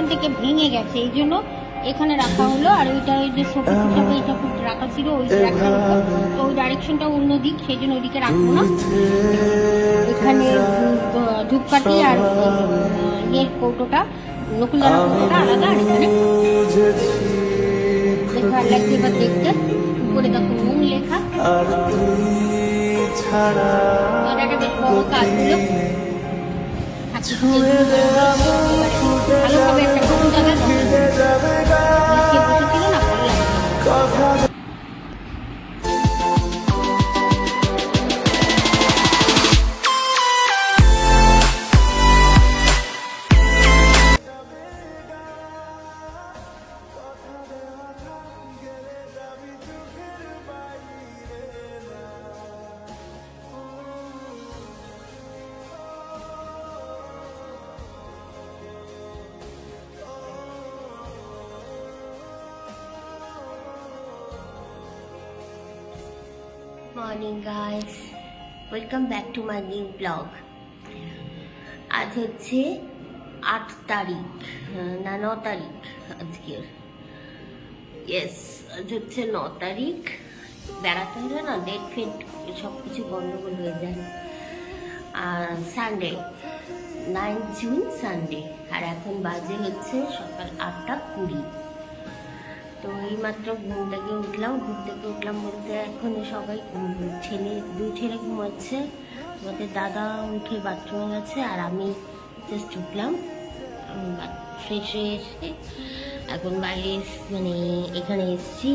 এখান থেকে ভেঙে গেছে, এই জন্য এখানে রাখা হলো। আর ওইটা ওই যে শোকেস হিসাবে এইটা রাখা ছিল, ওই রাখা হলো, তো ওই ডাইরেকশনটা অন্য দিক, সেই জন্য ওইদিকে রাখবো না। এখানে ধূপকাঠি আর ইয়ের কৌটোটা, নকুলদানা কৌটোটা আলাদা। আর এখানে লেখা লাগছে, এবার দেখতে উপরে দেখো নুন লেখা। এটা একটা বেশ বড় কাজ হলো। ভালোভাবে একটা নতুন জায়গায় বসেছিল না, ভালো লাগছে। Morning guys, welcome back to my new blog. আজ হচ্ছে 8 তারিখ না 9 তারিখ আজকের। ইয়েস, আজ হচ্ছে 9 তারিখ। বেড়াতে হলে না ডেট ফেট সব কিছু গন্ডগোল হয়ে যায়। আর সানডে 9 জুন সানডে, আর এখন বাজে হচ্ছে সকাল 8:20। তো এইমাত্র ঘুম থেকে উঠলাম বলতে এখন সবাই দুই ছেলে ঘুমাচ্ছে, আমাদের দাদা উঠে বাথরুমে গেছে, আর আমি জাস্ট উঠলাম ফ্রেশ হয়ে এসে এখন বাইরে মানে এখানে এসছি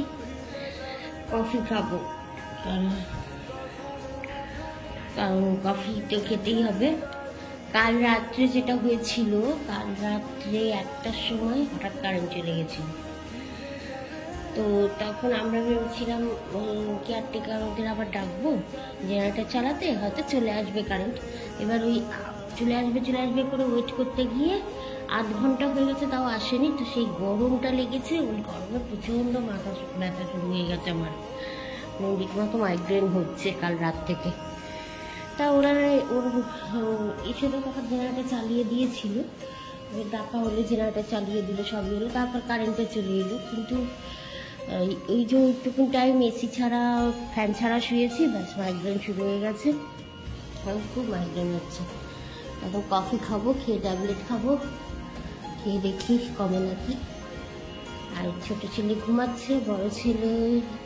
কফি খাবো, কারণ কফি তো খেতেই হবে। কাল রাত্রে যেটা হয়েছিল, কাল রাত্রে 1টার সময় হঠাৎ কারেন্ট চলে গেছিল। তো তখন আমরা ভেবেছিলাম কেয়ারটেকার ওদের আবার ডাকবো জেনারেটর চালাতে, হয়তো চলে আসবে কারেন্ট। এবার ওই চলে আসবে করে ওয়েট করতে গিয়ে 8 ঘন্টা হয়ে গেছে, তাও আসেনি। তো সেই গরমটা লেগেছে, ওই গরমে প্রচণ্ড মাথা ব্যথা শুরু হয়ে গেছে আমার, রীতিমতো মাইগ্রেন হচ্ছে কাল রাত থেকে। তা ওর এসে তো তখন জেনারেটর চালিয়ে দিয়েছিল, ডাকা হলে জেনারেটর চালিয়ে দিল, সবই হলো, তারপর কারেন্টে চলে এলো। কিন্তু ওই যে ওইটুকুন টাইম এসি ছাড়া ফ্যান ছাড়া শুয়েছি, ব্যাস মাইগ্রেন শুরু হয়ে গেছে, খুব মাইগ্রেন হচ্ছে। এখন কফি খাবো, খেয়ে ট্যাবলেট খাবো, খেয়ে দেখি কমে নাকি। আর ছোট ছেলে ঘুমাচ্ছে, বড় ছেলে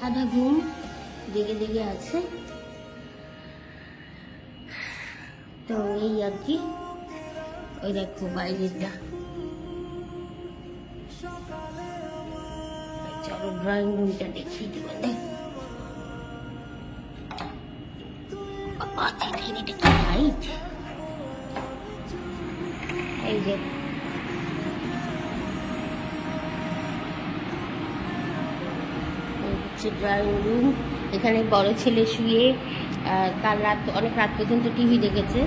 আধা ঘুম জেগে আছে। তো এই আর কি, ওই দেখো বাইরেটা। চলো ড্রয়িং রুমটা দেখিয়ে দেবো। এটা কি হাইট! এই যে ড্রয়িং রুম, এখানে বড় ছেলে শুয়ে কাল অনেক রাত পর্যন্ত টিভি দেখেছে।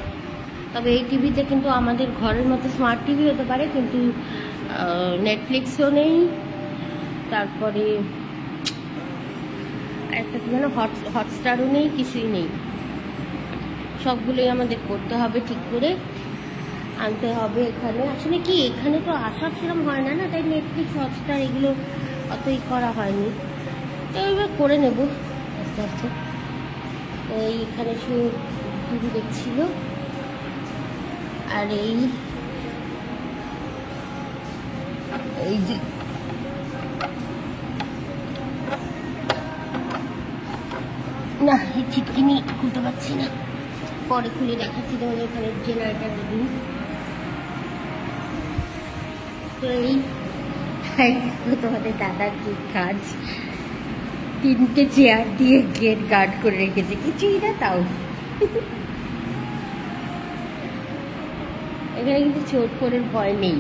তবে এই টিভিতে কিন্তু আমাদের ঘরের মতো স্মার্ট টিভি হতে পারে, কিন্তু নেটফ্লিক্সও নেই, তারপরে একটা কি যেন হটস্টারও নেই, কিছুই নেই। সবগুলোই আমাদের করতে হবে, ঠিক করে আনতে হবে। এখানে আসলে কি, এখানে তো আসা সেরকম হয় না, তাই নেটফ্লিক্স হটস্টার এগুলো অতই করা হয়নি। তো এবার করে নেব আস্তে আস্তে। এইখানে সে টিভি দেখছিল, আর এই যে না, এই ছিটকিনি খুলতে পারছি না, পরে খুলে দেখাচ্ছি তোমাদের। ওখানে জেনারেটার রুম। তো এই তোমাদের দাদার কি কাজ, 3টে চেয়ার দিয়ে গেট গার্ড করে রেখেছে, কিছুই না তাও। এখানে কিন্তু চোর ফোরের ভয় নেই,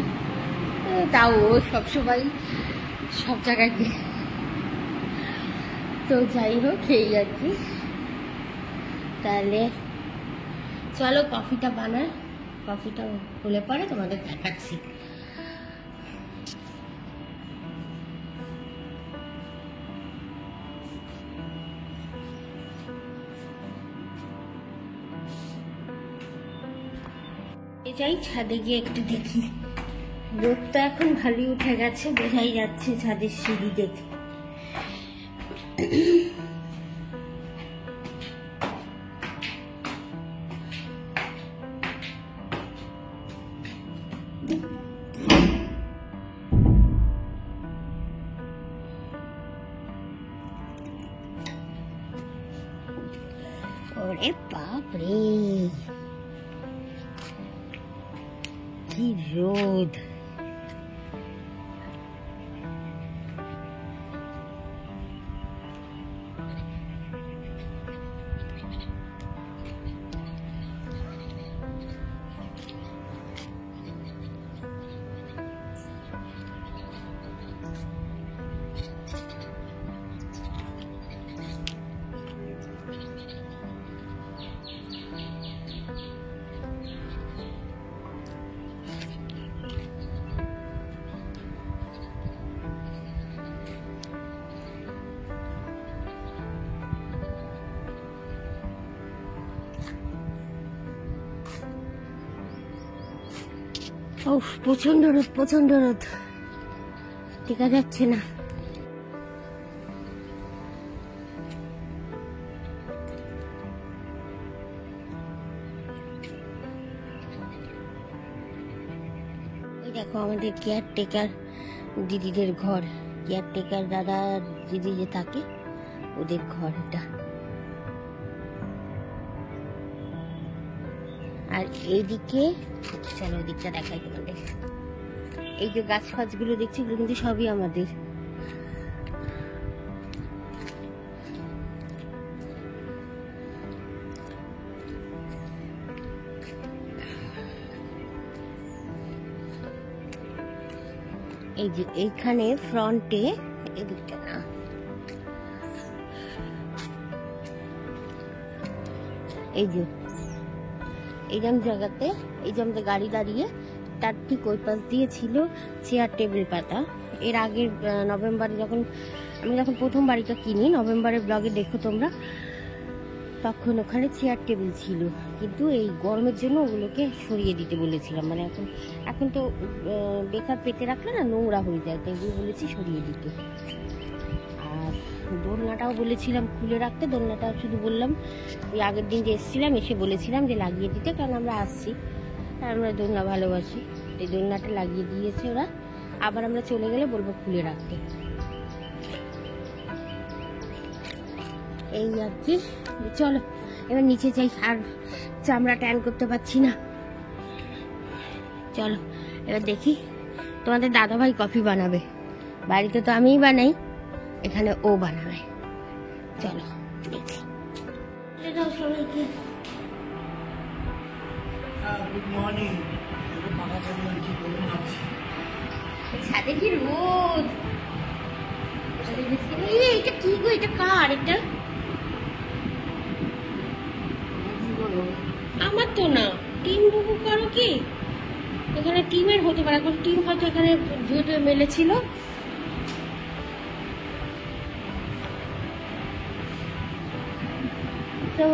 তাও ও সবসময় সব জায়গায়। তো যাই হোক, এই আর কি। তাহলে চলো কফিটা বানাই, কফিটা হলে পরে তোমাদের দেখাচ্ছি। যাই ছাদে গিয়ে একটু দেখি রোদটা এখন ভালোই উঠে গেছে, বোঝাই যাচ্ছে ছাদের সিঁড়ি দেখে। ওরে বাপরে, কি রোদ! উফ, প্রচন্ড রোদ, প্রচন্ড রোদ, টেকা যাচ্ছে না। ওই দেখো আমাদের কেয়ারটেকার দিদিদের ঘর, কেয়ারটেকার দাদা দিদি যে থাকে ওদের ঘর এটা। আর এইদিকে, চলো ওদিকটা দেখাই তোমাদের। এই যে গাছ ফাছগুলো দেখছি এগুলো কিন্তু সবই আমাদের। এই যে এইখানে ফ্রন্টে, এদিকটা না, এই যে এইরকম জায়গাতে, এই যে আমাদের গাড়ি দাঁড়িয়ে তার ঠিক ওই পাশ দিয়ে ছিল চেয়ার টেবিল পাতা। এর আগের নভেম্বরে আমি যখন প্রথম বাড়িটা কিনি, নভেম্বরের ব্লগে দেখো তোমরা, তখন ওখানে চেয়ার টেবিল ছিল, কিন্তু এই গরমের জন্য ওগুলোকে সরিয়ে দিতে বলেছিলাম। মানে এখন তো বেকার পেতে রাখলে না নোংরা হয়ে যায়, তাই বলেছি সরিয়ে দিতে। আর দোলনাটাও বলেছিলাম খুলে রাখতে, দোলনাটা শুধু বললাম ওই আগের দিন যে এসেছিলাম এসে বলেছিলাম যে লাগিয়ে দিতে, কারণ আমরা আসছি আর আমরা দোলনা ভালোবাসি। এই দোলনাটা লাগিয়ে দিয়েছে ওরা, আবার আমরা চলে গেলে বলবো খুলে রাখতে। এই আর কি। চলো এবার নিচে যাই, আর চামড়া ট্যান করতে পারছি না। চলো এবার দেখি, তোমাদের দাদাভাই কফি বানাবে, বাড়িতে তো আমিই বানাই, এখানে ও বানাবে। চলো দেখি। সবাইকে গুড মর্নিং। ছাদে কি রোদ! এটা কি গো, এটা কার? এটা আমার তো না, টিম বুবু কারো কি এখানে টিমের হতে পারে, এখন টিম হয়তো এখানে ধুয়ে মেলেছিল। তো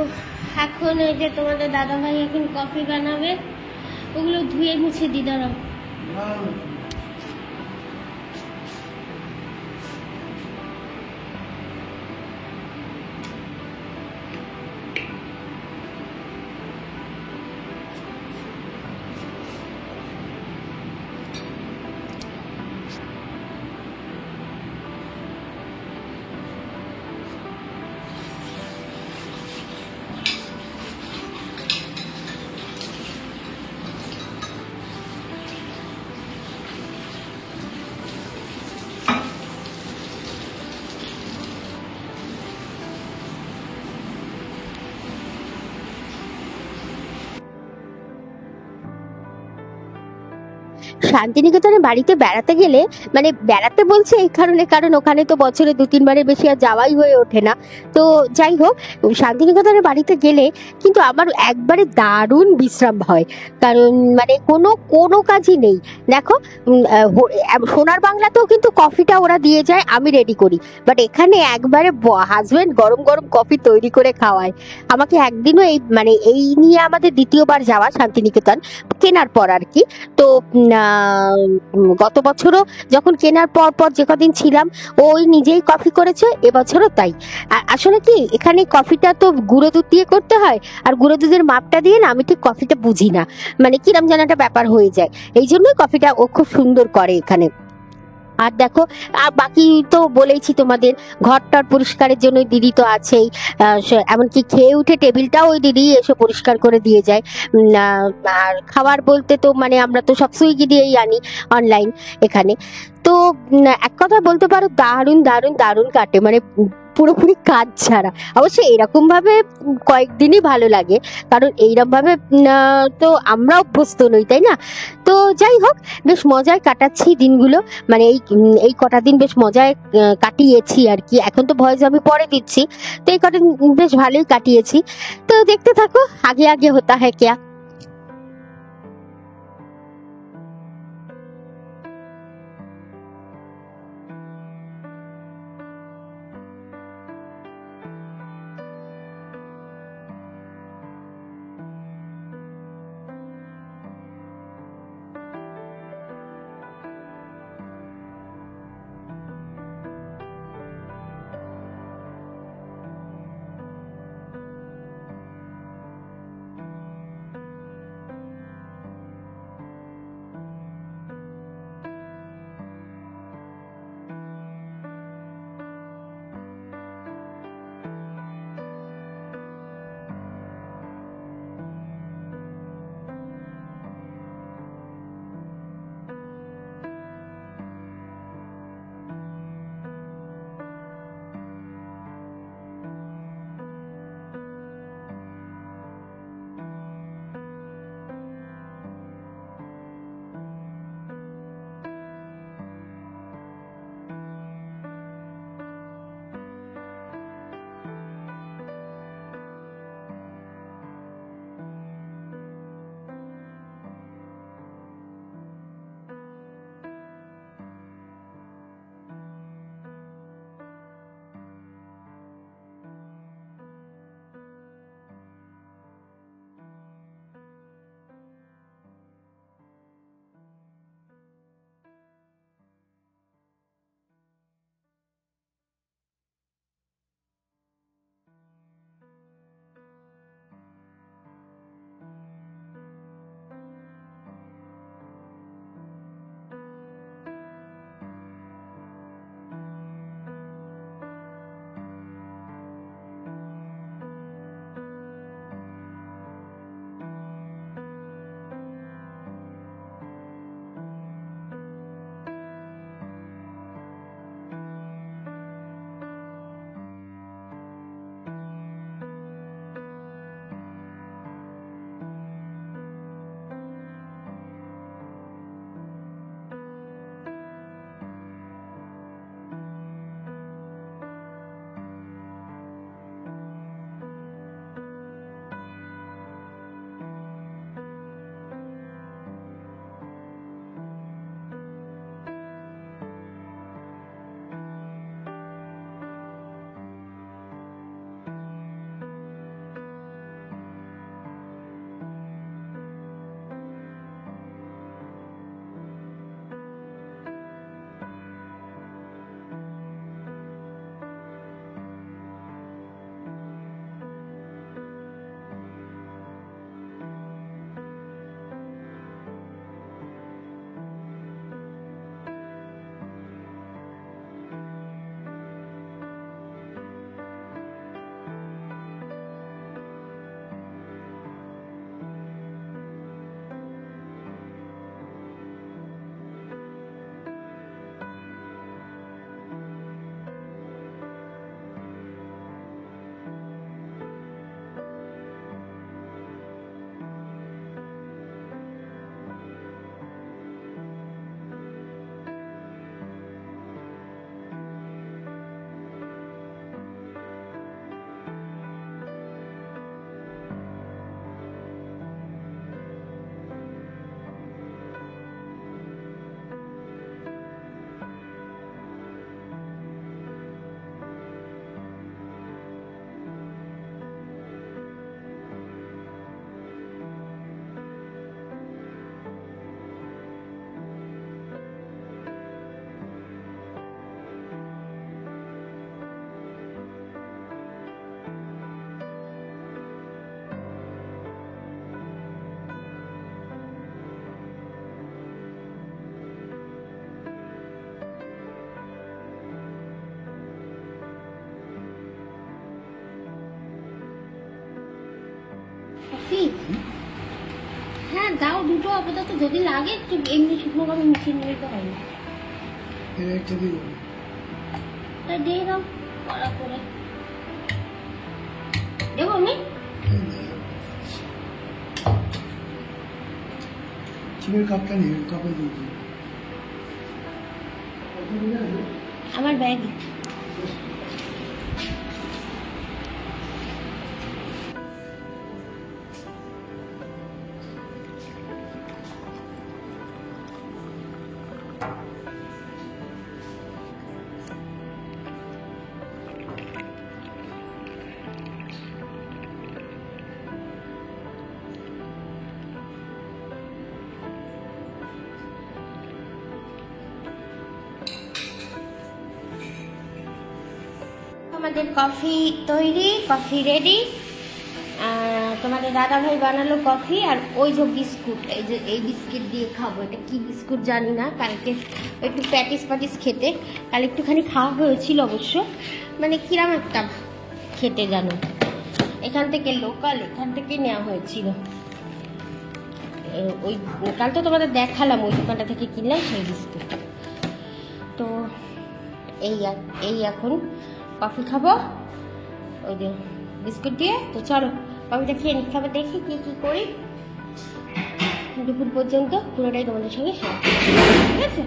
এখন এই যে তোমাদের দাদা ভাই এখন কফি বানাবে, ওগুলো ধুয়ে মুছে দি, দাঁড়াও। শান্তিনিকেতনে বাড়িতে বেড়াতে গেলে, মানে বেড়াতে বলছে এই কারণে, কারণ ওখানে তো বছরে 2-3বারের বেশি আর যাওয়াই হয়ে ওঠে না। তো যাই হোক, শান্তিনিকেতনের বাড়িতে গেলে কিন্তু আমার একবারে দারুণ বিশ্রাম হয়, কারণ মানে কোনো কাজই নেই। দেখো সোনার বাংলাতেও কিন্তু কফিটা ওরা দিয়ে যায়, আমি রেডি করি, বাট এখানে একবারে হাজবেন্ড গরম গরম কফি তৈরি করে খাওয়ায় আমাকে। একদিনও এই নিয়ে আমাদের দ্বিতীয়বার যাওয়া শান্তিনিকেতন, কেনার পর আর কি। তো গত বছরও যখন কেনার পর পর যে কদিন ছিলাম ওই নিজেই কফি করেছে, এবছরও তাই। আসলে কি এখানে কফিটা তো গুঁড়ো দুধ দিয়ে করতে হয়, আর গুঁড়ো দুধের মাপটা দিয়ে না আমি ঠিক কফিটা বুঝি না, মানে কিরম যেন একটা ব্যাপার হয়ে যায়। এই জন্যই কফিটা ও খুব সুন্দর করে এখানে। আর দেখো, আর বাকি তো বলেইছি তোমাদের, ঘরটার পরিষ্কারের জন্য ওই দিদি তো আছেই। এমনকি খেয়ে উঠে টেবিলটাও ওই দিদি এসে পরিষ্কার করে দিয়ে যায়। আর খাবার বলতে তো মানে আমরা তো সব সুইগি দিয়েই আনি অনলাইন এখানে। তো এক কথা বলতে পারো দারুণ দারুণ দারুণ কাটে, মানে পুরোপুরি কাজ ছাড়া। অবশ্যই এরকম ভাবে কয়েকদিনই ভালো লাগে, কারণ এইরকম ভাবে তো আমরা অভ্যস্ত নই, তাই না? তো যাই হোক, বেশ মজায় কাটাচ্ছি দিনগুলো, মানে এই কটা দিন বেশ মজায় কাটিয়েছি আর কি। এখন তো ভয়েস আমি পরে দিচ্ছি, তো এই কটা দিন বেশ ভালোই কাটিয়েছি। তো দেখতে থাকো, আগে আগে হতা হ্যায় ক্যা। না দাও দুটো আপাতত, যদি লাগে একটু এমনি শুকনো করে মিশিয়ে নিলে তো হয় না। একটা দিয়ে দেবো। তা দিয়ে দাও কড়া করে দেবো আমি। চিনের কাপটা নেই, কাপে দিয়ে দিই। আমার ব্যাগ আমাদের কফি তৈরি, কফি রেডি। তোমাদের দাদা ভাই বানালো কফি, আর ওই যে বিস্কুট, এই যে এই বিস্কিট দিয়ে খাবো। এটা কি বিস্কুট জানি না, কালকে একটু প্যাটিস খেতে, কাল একটুখানি খাওয়া হয়েছিল অবশ্য, মানে কিরাম একটা খেতে জানো, এখান থেকে লোকাল, এখান থেকে নেওয়া হয়েছিল। ওই কাল তো তোমাদের দেখালাম ওই দোকানটা থেকে কিনলাম সেই বিস্কুট। তো এই এখন কফি খাবো ওই যে বিস্কুট দিয়ে। তো চলো কফিটা খেয়ে নি, খাবার দেখি কি কি করি দুপুর পর্যন্ত, পুরোটাই তোমাদের সঙ্গে শেয়ার করবো, ঠিক আছে?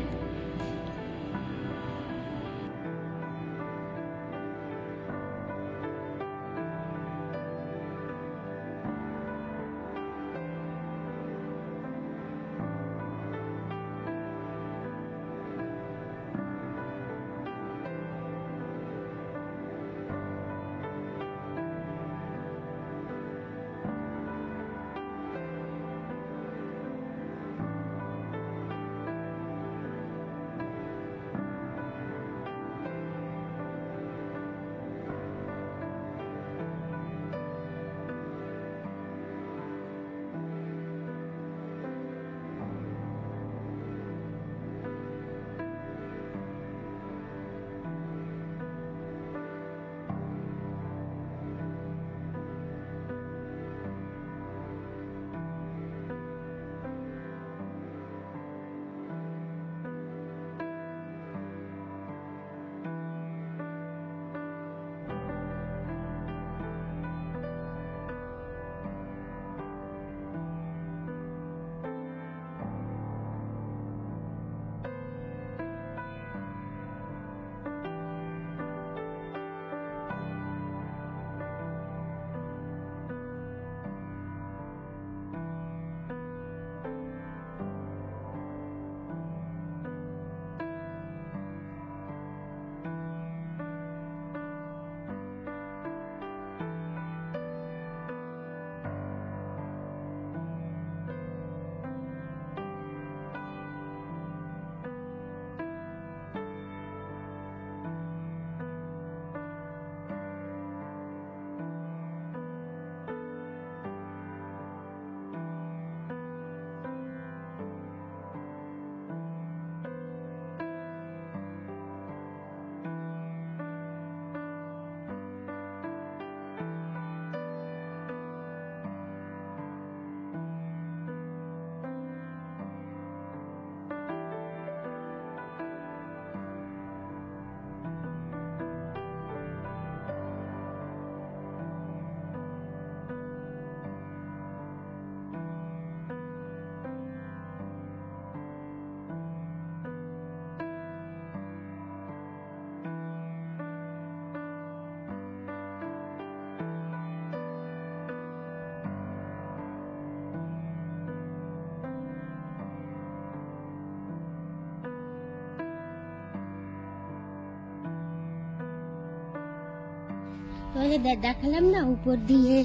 তোমাদের দেখালাম না উপর দিয়ে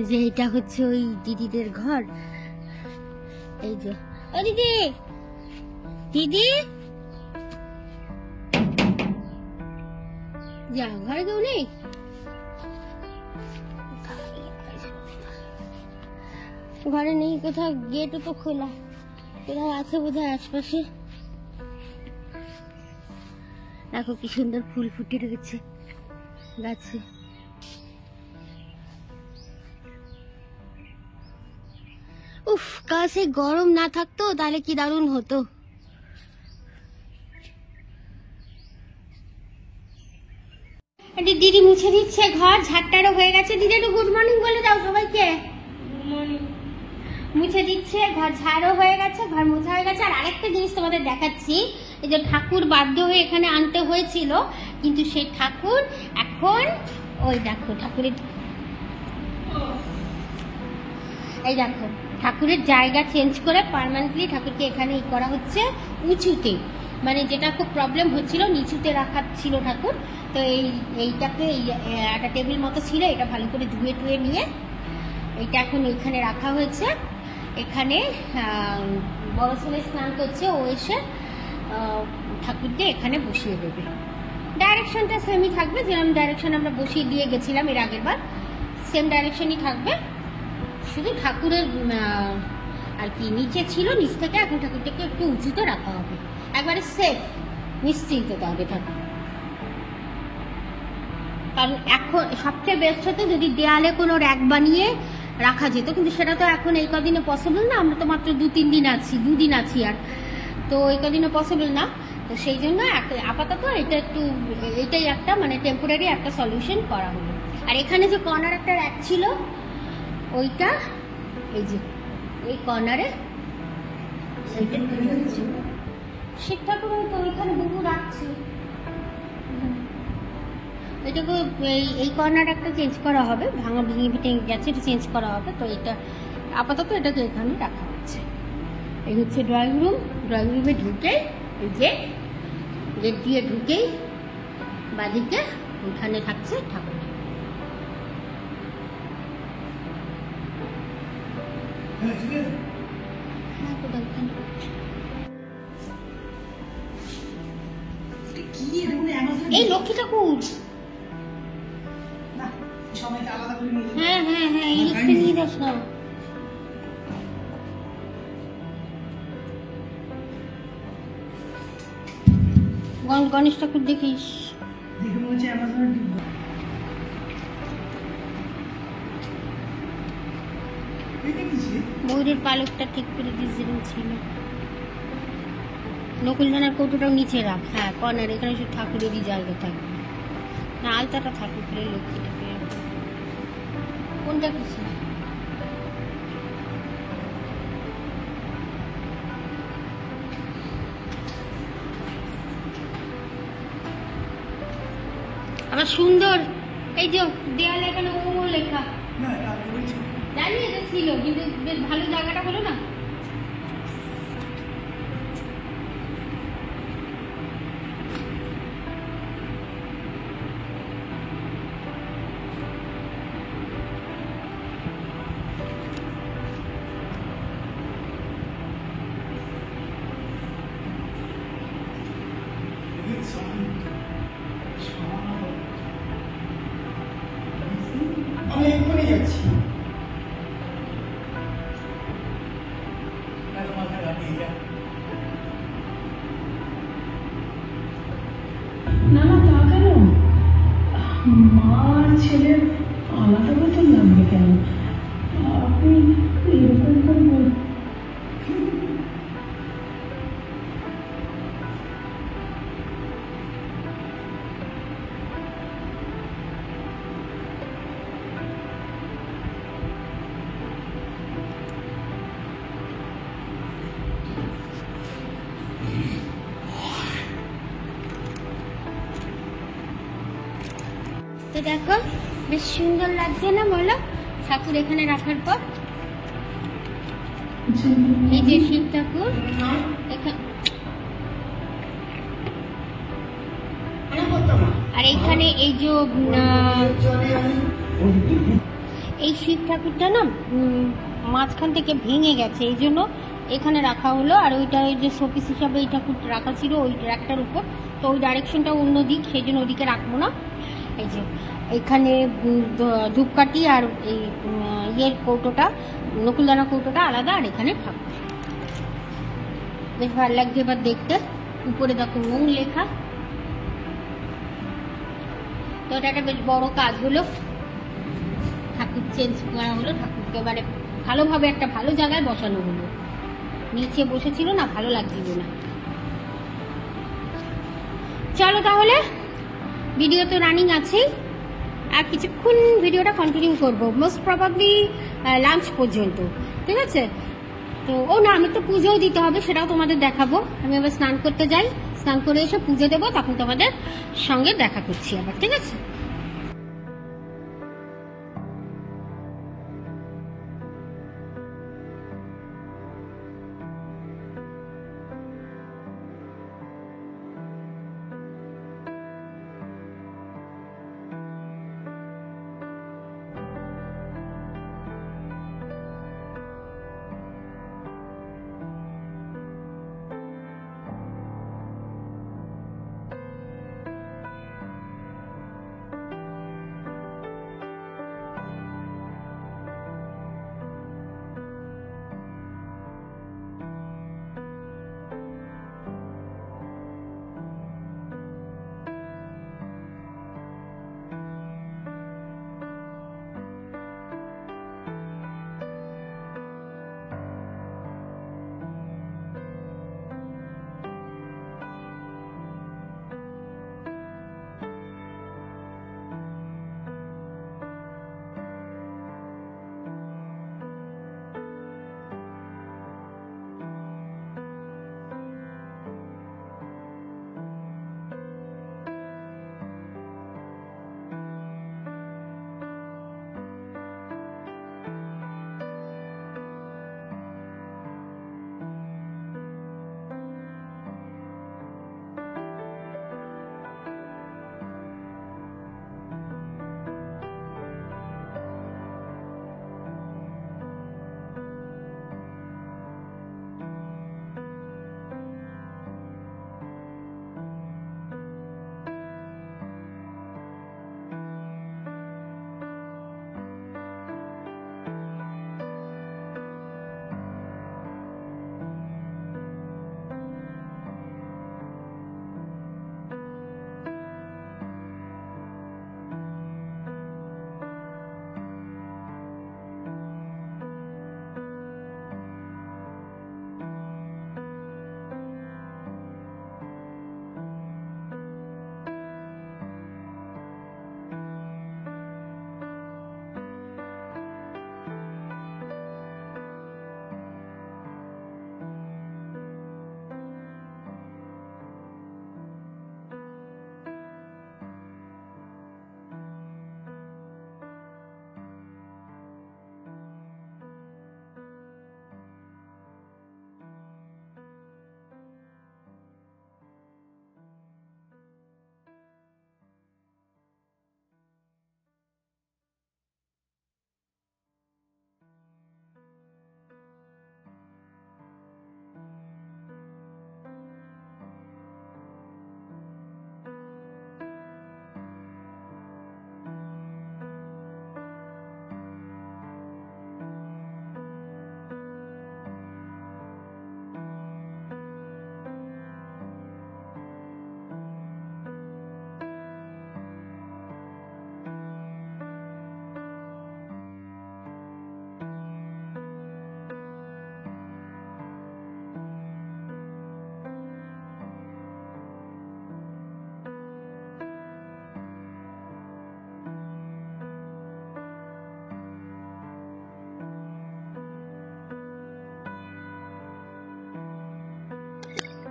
যে এটা হচ্ছে ওই দিদিদের ঘর। এই যে ও দিদি, দিদি যা, ঘরে কেউ নেই? ঘরে নেই, কোথাও গেটও তো খোলা, কোথাও আছে বোধহয় আশপাশে। দেখো কি সুন্দর ফুল ফুটে রয়েছে গাছে। উফ আকাশে গরম না থাকতো তাহলে কি দারুণ হতো। দিদি মুছে দিচ্ছে ঘর, ঝাড়টারও হয়ে গেছে। দিদি একটু গুড মর্নিং বলে দাও সবাইকে। Good morning. মুছে দিচ্ছে, ঘর ঝাড়ও হয়ে গেছে, ঘর মোছা হয়ে গেছে। আর আরেকটা জিনিস তোমাদের দেখাচ্ছি, এই যে ঠাকুর বাধ্য হয়ে এখানে আনতে হয়েছিল, কিন্তু সেই ঠাকুর এখন ওই দেখো ঠাকুরের, এই দেখো ঠাকুরের জায়গা চেঞ্জ করে পার্মানেন্টলি ঠাকুরকে এখানে করা হচ্ছে উঁচুতে। মানে যেটা খুব প্রবলেম হচ্ছিল, নিচুতে রাখা ছিল ঠাকুর, তো এইটাকে একটা টেবিল মতো ছিল, এটা ভালো করে ধুয়ে টুয়ে নিয়ে এইটা এখন এইখানে রাখা হয়েছে। এখানে বড় ছেলে স্নান করছে, ও এসে ঠাকুরকে এখানে বসিয়ে দেবে। ডাইরেকশনটা সেমই থাকবে, যেরকম ডাইরেকশন আমরা বসিয়ে দিয়ে গেছিলাম এর আগের বার, সেম ডাইরেকশনই থাকবে। শুধু ঠাকুরের আর কি নিচে ছিল, নিচ থেকে এখন ঠাকুরটাকে একটু উঁচুতে রাখা হবে, একবারে সেফ নিশ্চিন্ত হবে ঠাকুর। কারণ এখন সবচেয়ে বেস্ট হতো যদি দেয়ালে কোনো র্যাক বানিয়ে রাখা যেত, কিন্তু সেটা তো এখন এই কদিনে পসিবল না। আমরা তো মাত্র 2-3 দিন আছি, 2 দিন আছি, আর তো এই কদিনে পসিবল না। তো সেই জন্য আপাতত এটাই একটা মানে টেম্পোরারি একটা সলিউশন করা হলো। আর এখানে যে কর্নার একটা র্যাক ছিল, ওইটা এই যে এই কর্নারে শিব ঠাকুর তো ওইখানে বহু রাখছে, এটাকে এই কর্নার একটা চেঞ্জ করা হবে, ভাঙা ভেঙে ভেঙে গেছে, এটা চেঞ্জ করা হবে। তো এটা আপাতত এটাকে এখানে রাখা হচ্ছে। এই হচ্ছে ড্রয়িং রুম। ড্রয়িং রুমে ঢুকে এই যে গেট দিয়ে ঢুকেই বাদিকে ওইখানে থাকছে ঠাকুর। এই লক্ষ্মী ঠাকুর, হ্যাঁ হ্যাঁ হ্যাঁ, এই রিক্সে নিয়ে যাস না। গণেশ ঠাকুর দেখিস, ময়ূরের পালকটা ঠিক করে দিস যেরকম ছিল। নকুলদানার কৌটোটাও নিচে রাখ, হ্যাঁ কর্নার, এখানে শুধু ঠাকুরেরই জায়গা থাকবে না, আলতাটা ঠাকুর করে লক্ষ্মী ঠাকুরের। কোনটা কিছু আবার সুন্দর, এই যে দেয়ালে এখানে ও লেখা, জানি এটা ছিল, কিন্তু বেশ ভালো জায়গাটা হলো না। আমি এক্ষুনি যাচ্ছি। না না, তা কেন? মা আর ছেলের আলাদা বেতন লাগবে কেন? আপনি এরকম করে বল। তো দেখো বেশ সুন্দর লাগছে না বলো ঠাকুর এখানে রাখার পর? এই যে শিব ঠাকুর আর এইখানে এই যে এই শিব ঠাকুরটা না মাঝখান থেকে ভেঙে গেছে, এই জন্য এখানে রাখা হলো। আর ওইটা ওই যে শোপিস হিসাবে এই ঠাকুর রাখা ছিল ওই র্যাকটার উপর, তো ওই ডাইরেকশনটা অন্য দিক, সেই জন্য ওদিকে রাখবো না। এই যে এখানে ধূপকাঠি আর এই ইয়ের কৌটোটা, নকুলদানা কৌটোটা আলাদা, আর এখানে ঠাকুর। বেশ ভালো লাগছে এবার দেখতে। উপরে দেখো ওং লেখা, তো এটা একটা বেশ বড় কাজ হলো, ঠাকুর চেঞ্জ করা হলো, ঠাকুরকে এবারে ভালোভাবে একটা ভালো জায়গায় বসানো হলো। নিচে বসেছিল না, ভালো লাগছিল না। চলো তাহলে, ভিডিও তো রানিং আছে, আর কিছুক্ষণ ভিডিওটা কন্টিনিউ করব, মোস্ট প্রবাবলি লাঞ্চ পর্যন্ত, ঠিক আছে? তো না, আমি তো পুজোও দিতে হবে, সেটাও তোমাদের দেখাবো। আমি আবার স্নান করতে যাই, স্নান করে এসে পুজো দেবো, তখন তোমাদের সঙ্গে দেখা করছি আবার, ঠিক আছে?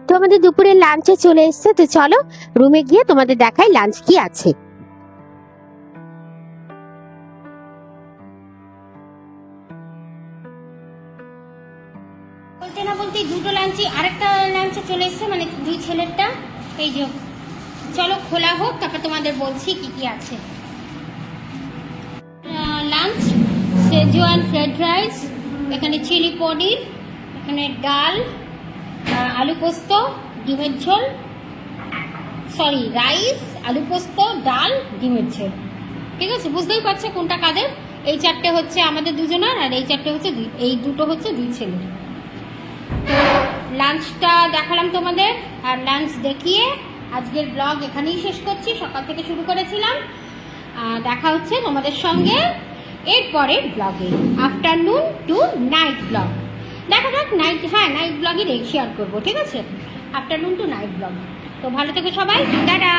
তো আমাদের দুপুরের লাঞ্চে চলে এসছে, তো চলো রুমে গিয়ে তোমাদের দেখাই লাঞ্চ কি আছে। বলতে না বলতে দুটো লাঞ্চই, আরেকটা লাঞ্চে চলে এসছে, মানে দুই ছেলেরটা। এই যে, চলো খোলা হোক, তারপর তোমাদের বলছি কি কি আছে। লাঞ্চ, সেজওয়ান ফ্রাইড রাইস, এখানে চিলি পনির, এখানে ডাল, আলু পোস্ত, ডিমের ঝোল, সরি রাইস, আলু পোস্ত, ডাল, ডিমের ঝোল, ঠিক আছে? বুঝতেই পারছো কোনটা কাদের। এই চারটে হচ্ছে আমাদের দুজনের, আর এই চারটে হচ্ছে এই দুটো হচ্ছে দুই ছেলের। তো লাঞ্চটা দেখালাম তোমাদের, আর লাঞ্চ দেখিয়ে আজকের ব্লগ এখানেই শেষ করছি। সকাল থেকে শুরু করেছিলাম, দেখা হচ্ছে তোমাদের সঙ্গে এরপরের ব্লগে, আফটারনুন টু নাইট ব্লগ দেখা যাক। নাইট, হ্যাঁ নাইট ব্লগই শেয়ার করবো, ঠিক আছে? Afternoon two night blog. তো ভালো থেকো সবাই, টাটা।